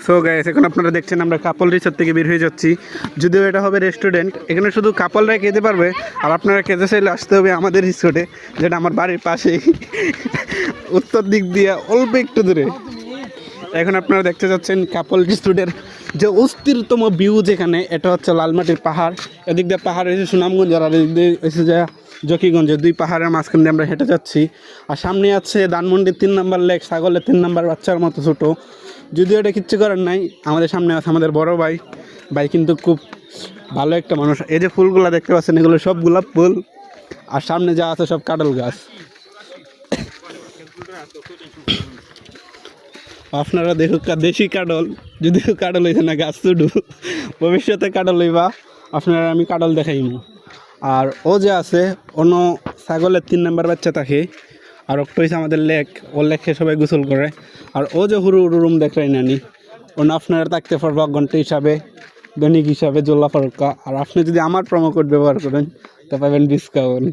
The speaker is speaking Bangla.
সো গাইস এখন আপনারা দেখছেন আমরা কাপল রিসোর্ট থেকে বের হয়ে যাচ্ছি। যদিও এটা হবে রেস্টুরেন্ট, এখানে শুধু কাপলরাই খেতে পারবে, আর আপনারা খেতে চাইলে আসতে হবে আমাদের রিসোর্টে, যেটা আমার বাড়ির পাশেই উত্তর দিক দিয়ে অল্প একটু দূরে। এখন আপনারা দেখতে যাচ্ছেন কাপল রিসোর্টের যে অস্থিরতম ভিউ, যেখানে এটা হচ্ছে লালমাটির পাহাড়, এদিক দিয়ে পাহাড় এসে সুনামগঞ্জ, আর এদিক দিয়ে এসে যায় জকিগঞ্জের, দুই পাহাড়ের মাঝখান দিয়ে আমরা হেঁটে যাচ্ছি। আর সামনে আছে ধানমন্ডির 3 নম্বর লেক, ছাগলের 3 নম্বর বাচ্চার মতো ছোটো। যদিও এটা কিচ্ছু করার নাই, আমাদের সামনে আছে আমাদের বড় ভাই। ভাই কিন্তু খুব ভালো একটা মানুষ। এই যে ফুলগুলো দেখতে পাচ্ছেন, এগুলো সব গোলাপ ফুল, আর সামনে যা আছে সব কাঁঠাল গাছ। আপনারা দেখুক দেশি কাঁঠাল, যদিও কাঁঠাল হইছে না, গাছ শুধু ভবিষ্যতে কাঁঠাল হইবা, আপনারা আমি কাঁঠাল দেখাইম। আর ও যে আছে অন্য ছাগলের 3 নম্বর বাচ্চা থাকে, আর একটা হয়েছে আমাদের লেক, ও লেকে সবাই গোসল করে। আর ও যে হুরু হুরু রুম দেখাই নানি, ও আপনারা থাকতে পারবো ঘন্টা হিসাবে, দৈনিক হিসাবে জোল্লা ফারুকা। আর আপনি যদি আমার প্রোমো কোড ব্যবহার করেন তা পাবেন ডিসকাউন্ট।